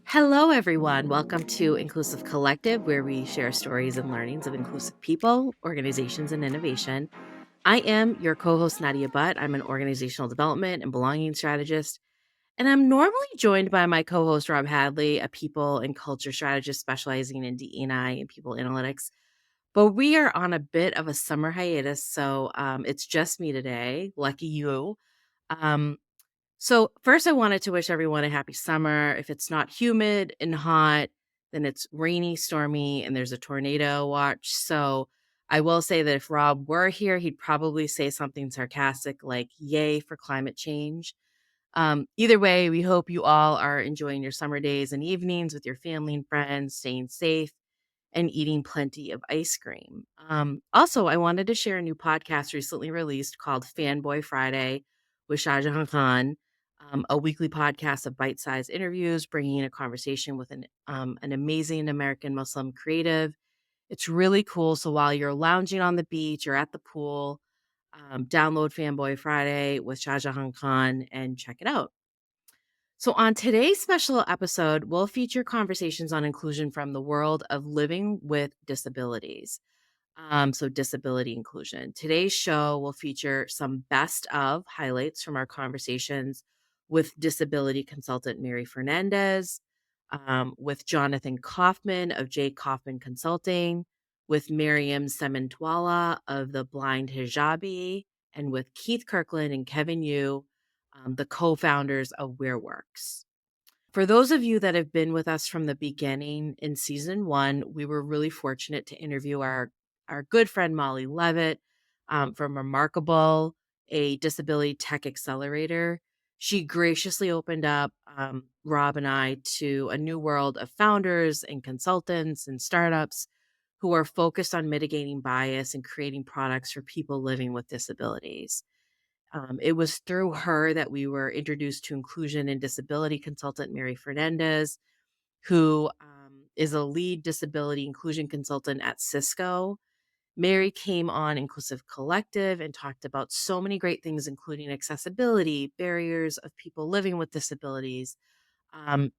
Hello, everyone. Welcome to Inclusive Collective, where we share stories and learnings of inclusive people, organizations, and innovation. I am your co host, Nadia Butt. I'm an organizational development and belonging strategist. And I'm normally joined by my co host, Rob Hadley, a people and culture strategist specializing in DEI and people analytics. But we are on a bit of a summer hiatus. So it's just me today. Lucky you. Um, so, first, I wanted to wish everyone a happy summer. If it's not humid and hot, then it's rainy, stormy, and there's a tornado watch. So, I will say that if Rob were here, he'd probably say something sarcastic like, Yay for climate change. Either way, we hope you all are enjoying your summer days and evenings with your family and friends, staying safe, and eating plenty of ice cream. Also, I wanted to share a new podcast recently released called Fanboy Friday with Shah Jahan Khan, a weekly podcast of bite-sized interviews, bringing in a conversation with an amazing American Muslim creative. It's really cool. So while you're lounging on the beach or at the pool, download Fanboy Friday with Shah Jahan Khan and check it out. So, on today's special episode, we'll feature conversations on inclusion from the world of living with disabilities. So, disability inclusion. Today's show will feature some best of highlights from our conversations with disability consultant Mary Fernandez, with Jonathan Kaufman of J. Kaufman Consulting, with Mariyam Cementwala of the Blind Hijabi, and with Keith Kirkland and Kevin Yu, the co founders of Wearworks. For those of you that have been with us from the beginning in season one, we were really fortunate to interview our good friend Molly Levitt from Remarkable, a disability tech accelerator. She graciously opened up Rob and I to a new world of founders and consultants and startups who are focused on mitigating bias and creating products for people living with disabilities. It was through her that we were introduced to inclusion and disability consultant Mary Fernandez, who is a lead disability inclusion consultant at Cisco. Mary came on Inclusive Collective and talked about so many great things, including accessibility, barriers of people living with disabilities. Um,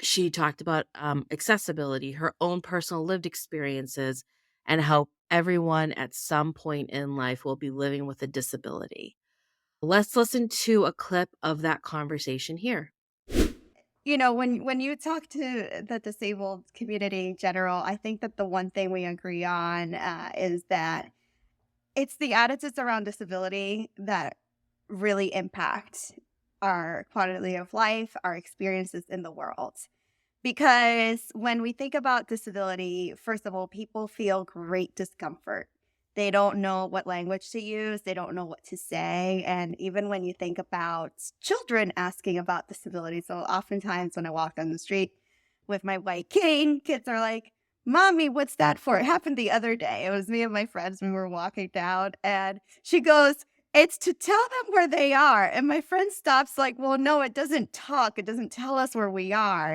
she talked about accessibility, her own personal lived experiences, and how everyone at some point in life will be living with a disability. Let's listen to a clip of that conversation here. When you talk to the disabled community in general, I think that the one thing we agree on is that it's the attitudes around disability that really impact our quality of life, our experiences in the world. Because when we think about disability, first of all, people feel great discomfort. They don't know what language to use, they don't know what to say. And even when you think about children asking about disability, so oftentimes when I walk down the street with my white cane, kids are like, Mommy, what's that for? It happened the other day. It was me and my friends when we were walking down, and she goes, It's to tell them where they are. And my friend stops, like, Well, no, it doesn't talk. It doesn't tell us where we are.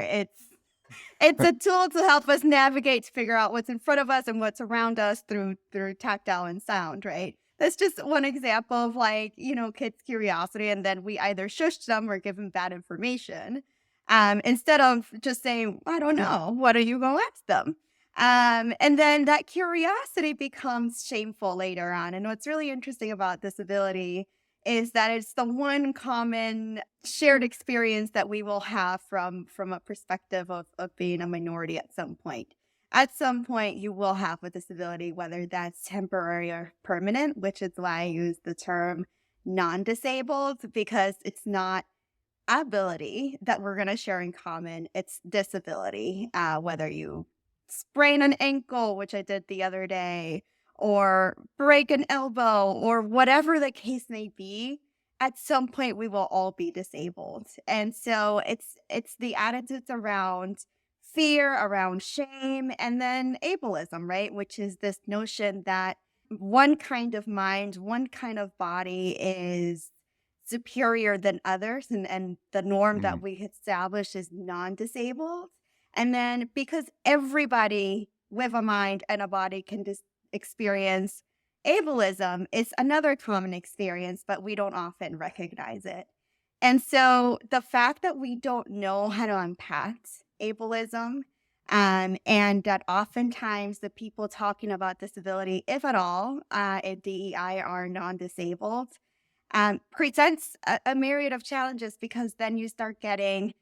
It's a tool to help us navigate to figure out what's in front of us and what's around us through tactile and sound, right? That's just one example of kids' curiosity, and then we either shush them or give them bad information. Instead of just saying, I don't know, what are you gonna ask them? And then that curiosity becomes shameful later on. And what's really interesting about disability is that it's the one common shared experience that we will have from a perspective of being a minority at some point. At some point, you will have a disability, whether that's temporary or permanent, which is why I use the term non-disabled, because it's not ability that we're going to share in common. It's disability, whether you sprain an ankle, which I did the other day, or break an elbow, or whatever the case may be. At some point, we will all be disabled, and so it's the attitudes around fear, around shame, and then ableism, right? Which is this notion that one kind of mind, one kind of body is superior than others, and the norm that Mhm. we establish is non-disabled. And then because everybody with a mind and a body can experience ableism, it's another common experience, but we don't often recognize it. And so the fact that we don't know how to unpack ableism, and that oftentimes the people talking about disability, if at all, at DEI are non-disabled, presents a myriad of challenges because then you start getting,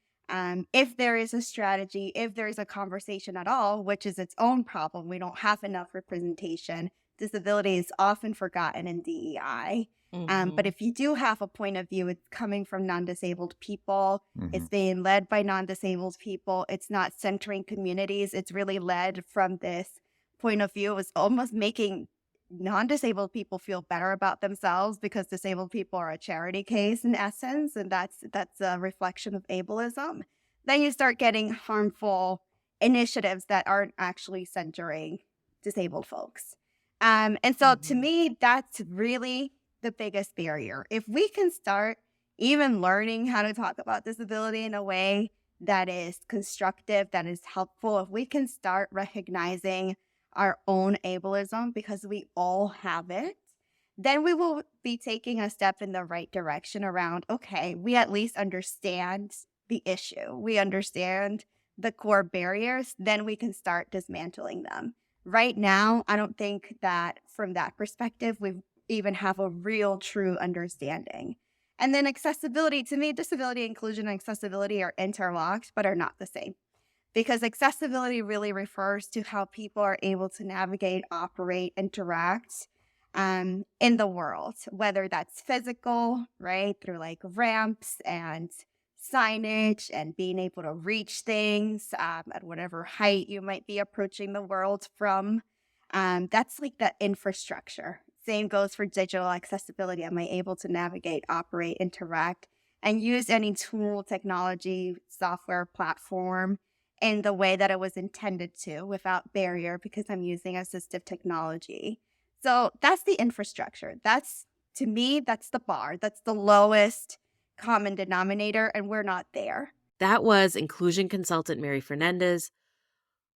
if there is a strategy, if there is a conversation at all, which is its own problem, we don't have enough representation. Disability is often forgotten in DEI. But Mhm. if you do have a point of view, it's coming from non disabled people. Hmm. It's being led by non disabled people. It's not centering communities. It's really led from this point of view. It's almost making non-disabled people feel better about themselves because disabled people are a charity case in essence, and that's a reflection of ableism. Then you start getting harmful initiatives that aren't actually centering disabled folks. And so to Mhm. me, that's really the biggest barrier. If we can start even learning how to talk about disability in a way that is constructive, that is helpful, if we can start recognizing our own ableism because we all have it, then we will be taking a step in the right direction around, okay, we at least understand the issue. We understand the core barriers, then we can start dismantling them. Right now, I don't think that from that perspective, we even have a real true understanding. And then accessibility, to me, disability inclusion and accessibility are interlocked, but are not the same because accessibility really refers to how people are able to navigate, operate, interact in the world, whether that's physical, right, through like ramps and signage and being able to reach things at whatever height you might be approaching the world from. That's like the infrastructure. Same goes for digital accessibility. Am I able to navigate, operate, interact, and use any tool, technology, software, platform in the way that it was intended to without barrier because I'm using assistive technology. So that's the infrastructure. That's to me, that's the bar. That's the lowest common denominator, and we're not there. That was inclusion consultant Mary Fernandez.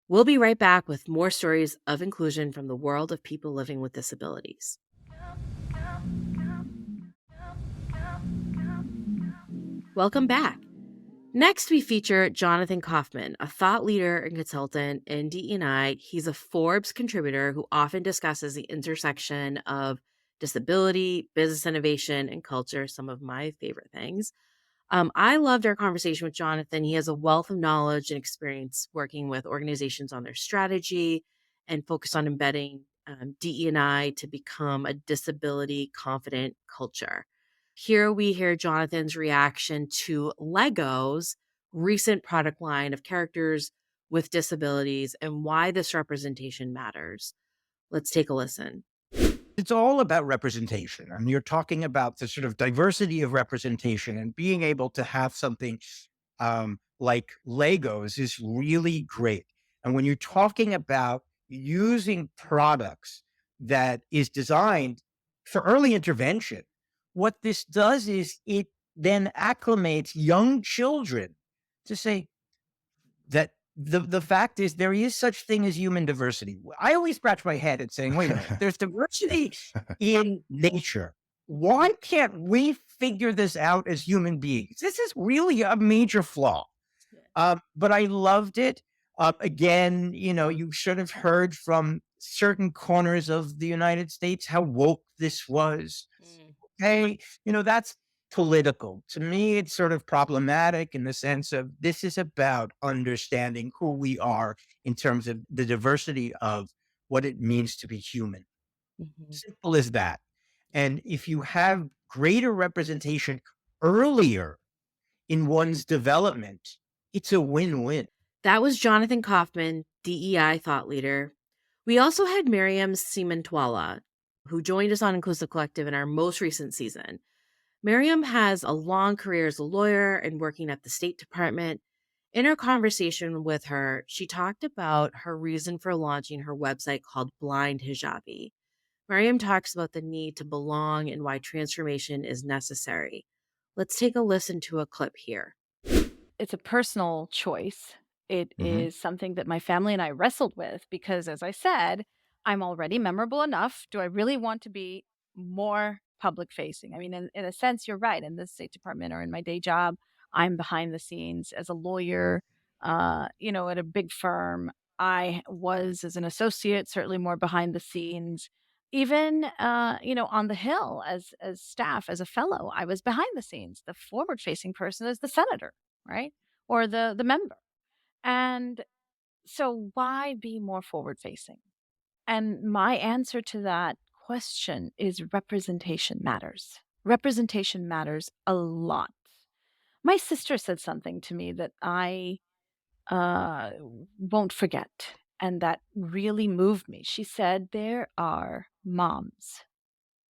We'll be right back with more stories of inclusion from the world of people living with disabilities. Welcome back. Next, we feature Jonathan Kaufman, a thought leader and consultant in DEI. He's a Forbes contributor who often discusses the intersection of disability, business innovation, and culture, some of my favorite things. I loved our conversation with Jonathan. He has a wealth of knowledge and experience working with organizations on their strategy and focus on embedding DE&I to become a disability confident culture. Here we hear Jonathan's reaction to Lego's recent product line of characters with disabilities and why this representation matters. Let's take a listen. It's all about representation. And you're talking about the sort of diversity of representation and being able to have something like Legos is really great. And when you're talking about using products that is designed for early intervention, what this does is it then acclimates young children to say, that the fact is there is such thing as human diversity. I always scratch my head at saying, wait a minute, there's diversity in nature. Why can't we figure this out as human beings? This is really a major flaw. But I loved it. Again, you should have heard from certain corners of the United States how woke this was. Mm. Hey, that's political. To me, it's sort of problematic in the sense of this is about understanding who we are in terms of the diversity of what it means to be human. Mhm. Simple as that. And if you have greater representation earlier in one's development, it's a win-win. That was Jonathan Kaufman, DEI thought leader. We also had Mariyam Cementwala, who joined us on Inclusive Collective in our most recent season. Miriam has a long career as a lawyer and working at the State Department. In our conversation with her, she talked about her reason for launching her website called Blind Hijabi. Miriam talks about the need to belong and why transformation is necessary. Let's take a listen to a clip here. It's a personal choice. It Hmm. is something that my family and I wrestled with because, as I said, I'm already memorable enough. Do I really want to be more public facing. I mean, in a sense, you're right. In the State Department or in my day job, I'm behind the scenes as a lawyer, at a big firm. I was as an associate, certainly more behind the scenes. Even, on the Hill as staff, as a fellow, I was behind the scenes. The forward facing person is the senator, right? Or the member. And so why be more forward facing? And my answer to that question is representation matters. Representation matters a lot. My sister said something to me that I uh, won't forget, and that really moved me. She said, there are moms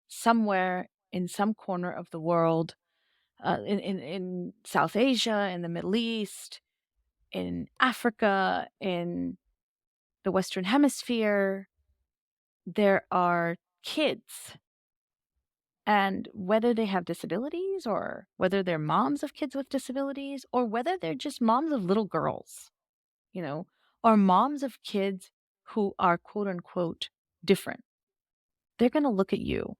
somewhere in some corner of the world, in South Asia, in the Middle East, in Africa, in the Western Hemisphere. There are kids, and whether they have disabilities, or whether they're moms of kids with disabilities, or whether they're just moms of little girls, you know, or moms of kids who are quote unquote different, they're going to look at you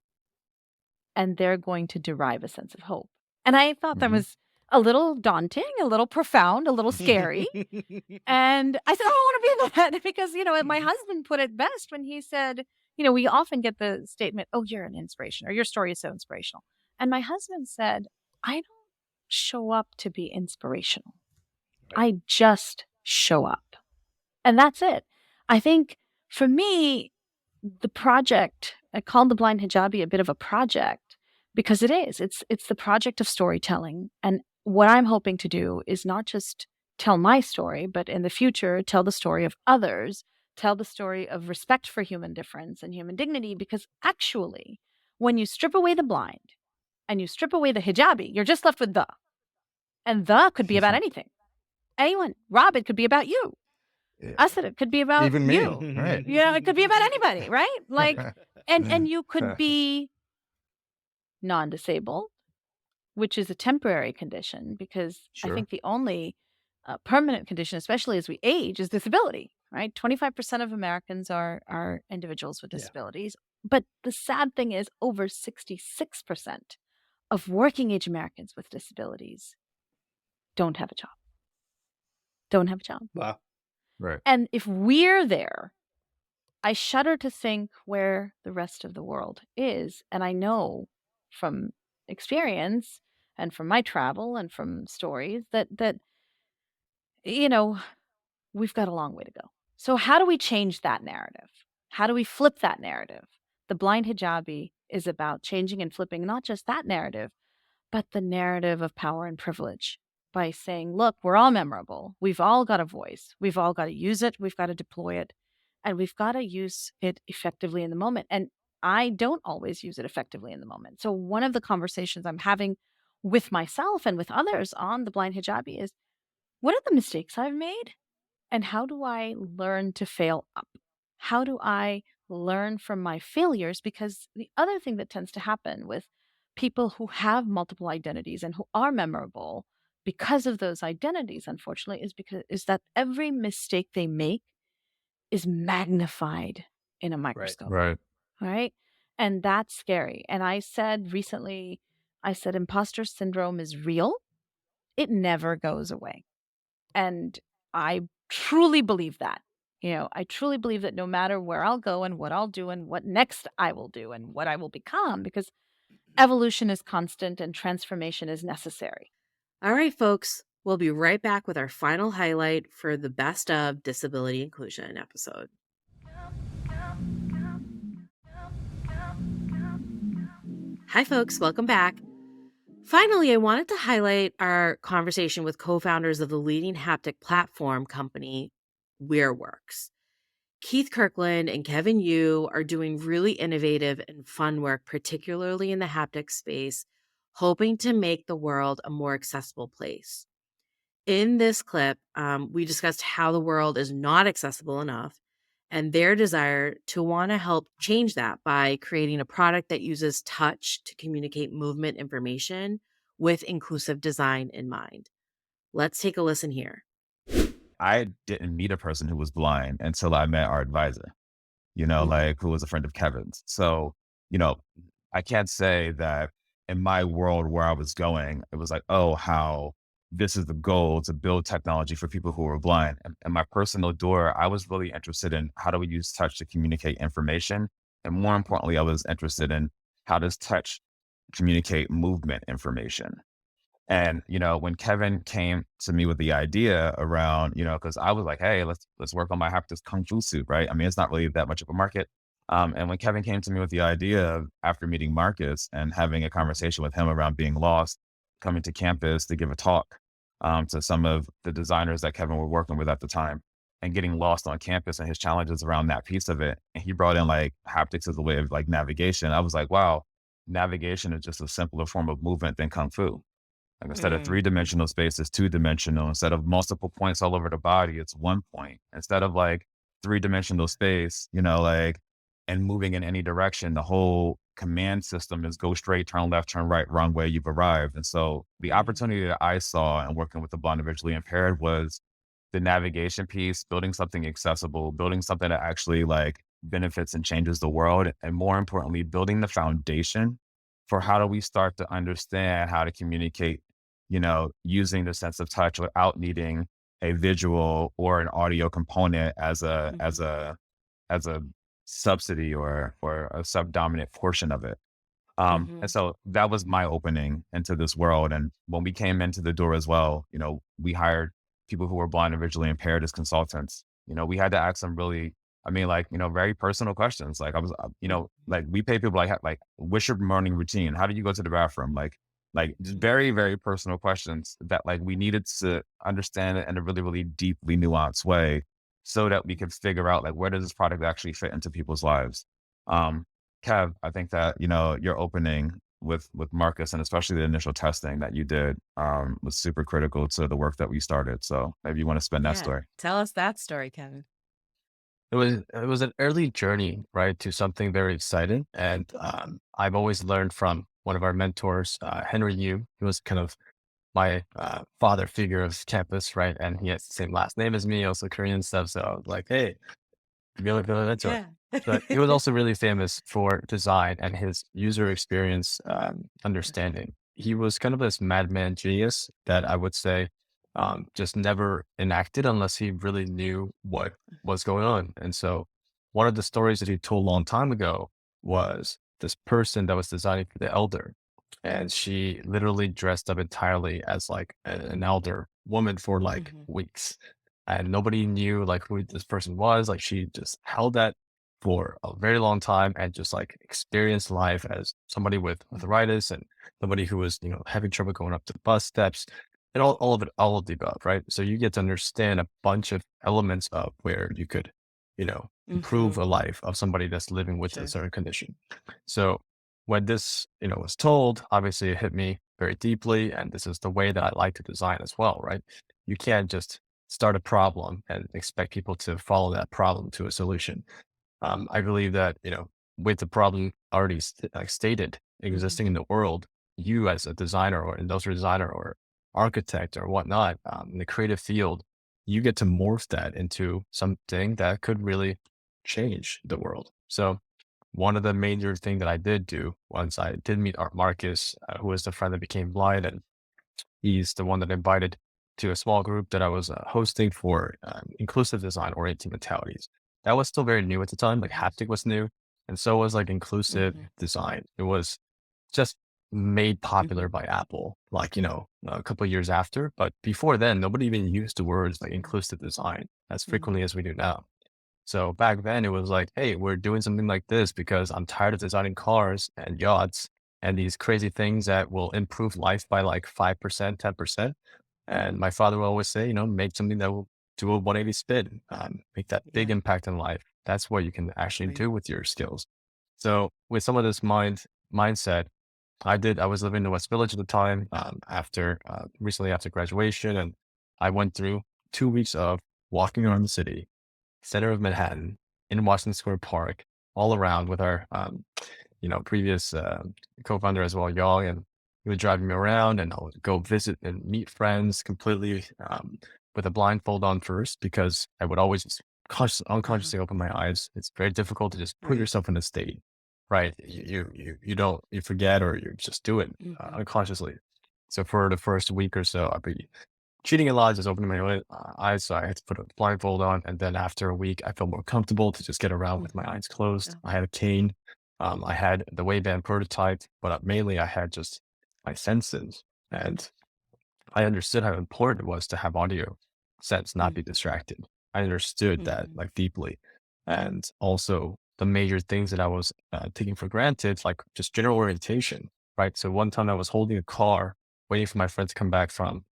and they're going to derive a sense of hope. And I thought that Mhm. was a little daunting, a little profound, a little scary. And I said, "Oh, I want to be that," because, my husband put it best when he said, we often get the statement, "Oh, you're an inspiration," or "Your story is so inspirational." And my husband said, "I don't show up to be inspirational. I just show up." And that's it. I think for me, the project, I called the Blind Hijabi a bit of a project because it is. It's the project of storytelling. And what I'm hoping to do is not just tell my story, but in the future, tell the story of others, tell the story of respect for human difference and human dignity. Because actually, when you strip away the blind and you strip away the hijabi, you're just left with the. And the could be about anything. Anyone. Rob, it could be about you. Yeah. I said it could be about Even me, you. right? It could be about anybody, right? Like, and you could be non-disabled, which is a temporary condition, because I Sure. think the only permanent condition, especially as we age, is disability, right? 25% of Americans are individuals with Yeah. disabilities. But the sad thing is, over 66% of working age Americans with disabilities don't have a job. Don't have a job. Wow. Right. And if we're there, I shudder to think where the rest of the world is. And I know from experience and from my travel and from stories that we've got a long way to go. So how do we change that narrative? How do we flip that narrative? The Blind Hijabi is about changing and flipping not just that narrative, but the narrative of power and privilege, by saying, look, we're all memorable. We've all got a voice. We've all got to use it. We've got to deploy it. And we've got to use it effectively in the moment. And I don't always use it effectively in the moment. So one of the conversations I'm having with myself and with others on the Blind Hijabi is, what are the mistakes I've made? And how do I learn to fail up? How do I learn from my failures? Because the other thing that tends to happen with people who have multiple identities and who are memorable because of those identities, unfortunately, is that every mistake they make is magnified in a microscope. Right. Right? And that's scary. And I said recently, imposter syndrome is real. It never goes away. And I truly believe that. I truly believe that no matter where I'll go and what I'll do and what next I will do and what I will become, because evolution is constant and transformation is necessary. All right, folks, we'll be right back with our final highlight for the Best of Disability Inclusion episode. Hi, folks, welcome back. Finally, I wanted to highlight our conversation with co-founders of the leading haptic platform company, Wearworks. Keith Kirkland and Kevin Yu are doing really innovative and fun work, particularly in the haptic space, hoping to make the world a more accessible place. In this clip, we discussed how the world is not accessible enough and their desire to want to help change that by creating a product that uses touch to communicate movement information with inclusive design in mind. Let's take a listen here. I didn't meet a person who was blind until I met our advisor, Mhm. like who was a friend of Kevin's. So, you know, I can't say that in my world where I was going, it was like, oh, how this is the goal to build technology for people who are blind. And my personal door, I was really interested in how do we use touch to communicate information? And more importantly, I was interested in how does touch communicate movement information? And, when Kevin came to me with the idea around, because I was like, hey, let's work on my haptics kung fu suit, right? I mean, it's not really that much of a market. And when Kevin came to me with the idea of after meeting Marcus and having a conversation with him around being lost, coming to campus to give a talk to some of the designers that Kevin were working with at the time and getting lost on campus and his challenges around that piece of it. And he brought in like haptics as a way of like navigation. I was like, wow, navigation is just a simpler form of movement than kung fu. Like instead of Mm. three-dimensional space, it's two-dimensional. Instead of multiple points all over the body, it's one point. Instead of like three-dimensional space, like and moving in any direction, the whole command system is go straight, turn left, turn right, wrong way, you've arrived. And so the Mhm. opportunity that I saw in working with the blind and visually impaired was the navigation piece, building something accessible, building something that actually like benefits and changes the world. And more importantly, building the foundation for how do we start to understand how to communicate, using the sense of touch without needing a visual or an audio component as a as Mhm. a as a subsidy or a subdominant portion of it. And Mhm. so that was my opening into this world. And when we came into the door as well, we hired people who were blind and visually impaired as consultants. We had to ask some really, I mean, like, very personal questions. Like I was, Mhm. like we pay people like, what's your morning routine? How do you go to the bathroom? Like just Mhm. very, very personal questions that like we needed to understand it in a really, really deeply nuanced way so that we could figure out like where does this product actually fit into people's lives. Um, Kev, I think that, your opening with Marcus and especially the initial testing that you did was super critical to the work that we started. So maybe you want to spin that Yeah. story. Tell us that story, Kevin. It was an early journey, right, to something very exciting. And I've always learned from one of our mentors, Henry Yu. He was kind of my father figure of campus, right? And he has the same last name as me, also Korean stuff. So I was like, hey, really mentor. Yeah. But he was also really famous for design and his user experience understanding. He was kind of this madman genius that I would say just never enacted unless he really knew what was going on. And so one of the stories that he told a long time ago was this person that was designing for the elder. And she literally dressed up entirely as like an elder woman for like Mhm. weeks, and nobody knew like who this person was. Like she just held that for a very long time and just like experienced life as somebody with arthritis and somebody who was, having trouble going up the bus steps and all of it, all of the above, right? So you get to understand a bunch of elements of where you could, improve Mhm. a life of somebody that's living with a Sure. certain condition. So when this, was told, obviously it hit me very deeply. And this is the way that I like to design as well, right? You can't just start a problem and expect people to follow that problem to a solution. I believe that, with the problem already like stated Mhm. existing in the world, you as a designer or industrial designer or architect or whatnot, in the creative field, you get to morph that into something that could really change the world. So one of the major thing that I did do once I did meet Art Marcus, who was the friend that became blind, and he's the one that invited to a small group that I was hosting for inclusive design or mentalities. That was still very new at the time. Like Mhm. haptic was new, and so was like inclusive Mhm. design. It was just made popular Mhm. by Apple, like a couple of years after. But before then, nobody even used the words like Mhm. inclusive design as Mhm. frequently as we do now. So back then it was like, hey, we're doing something like this because I'm tired of designing cars and yachts and these crazy things that will improve life by like 5%, 10%. And Mhm. my father will always say, make something that will do a 180 spin, make that big Yeah. impact in life. That's what you can actually Right. do with your skills. So with some of this mindset, I was living in the West Village at the time, recently after graduation. And I went through 2 weeks of walking around the city, center of Manhattan, in Washington Square Park, all around with our, previous co-founder as well, Yong, and he would drive me around, and I would go visit and meet friends completely with a blindfold on first because I would always just Uh-huh. unconsciously open my eyes. It's very difficult to just put Right. yourself in a state. right? You forget, or you just do it unconsciously. So for the first week or so, I'll be cheating a lot, just opening my eyes. So I had to put a blindfold on. And then after a week, I felt more comfortable to just get around with my eyes closed. Oh. I had a cane. I had the Wayband prototype, but mainly I had just my senses. And I understood how important it was to have audio sense, not be distracted. I understood that Mhm. like deeply. And also the major things that I was taking for granted, like just general orientation, right? So one time I was holding a car, waiting for my friend to come back from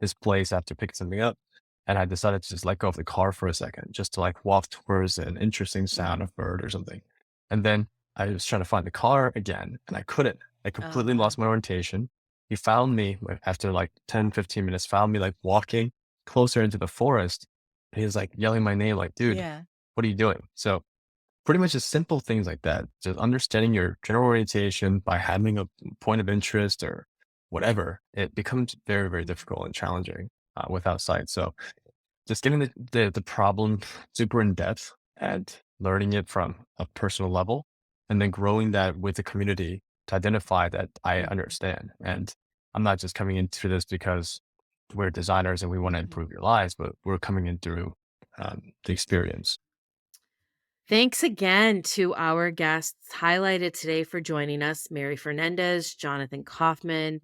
his place after picking something up. And I decided to just let go of the car for a second, just to like walk towards an interesting sound of bird or something. And then I was trying to find the car again, and I couldn't. I Oh, completely wow. lost my orientation. He found me after like 10, 15 minutes, found me like walking closer into the forest. And he was like yelling my name, like, dude, Yeah. what are you doing? So pretty much just simple things like that. Just understanding your general orientation by having a point of interest or whatever, it becomes very, very difficult and challenging without sight. So just getting the problem super in depth and learning it from a personal level, and then growing that with the community to identify that I Mhm. understand. And I'm not just coming into this because we're designers and we want to Mhm. improve your lives, but we're coming in through the experience. Thanks again to our guests highlighted today for joining us, Mary Fernandez, Jonathan Kaufman,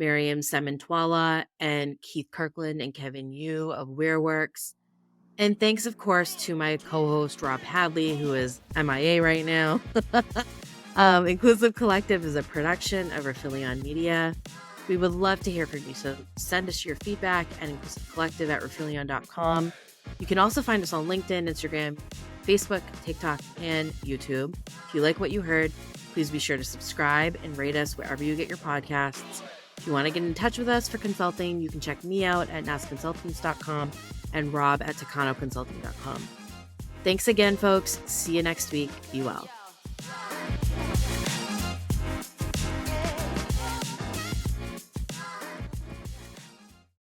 Mariyam Cementwala, and Keith Kirkland and Kevin Yu of Wearworks. And thanks, of course, to my co-host Rob Hadley, who is MIA right now. Inclusive Collective is a production of Rifelion Media. We would love to hear from you, so send us your feedback at inclusivecollective@rifelion.com. You can also find us on LinkedIn, Instagram, Facebook, TikTok, and YouTube. If you like what you heard, please be sure to subscribe and rate us wherever you get your podcasts. If you want to get in touch with us for consulting, you can check me out at nasconsultants.com and Rob at takanoconsulting.com. Thanks again, folks. See you next week. Be well.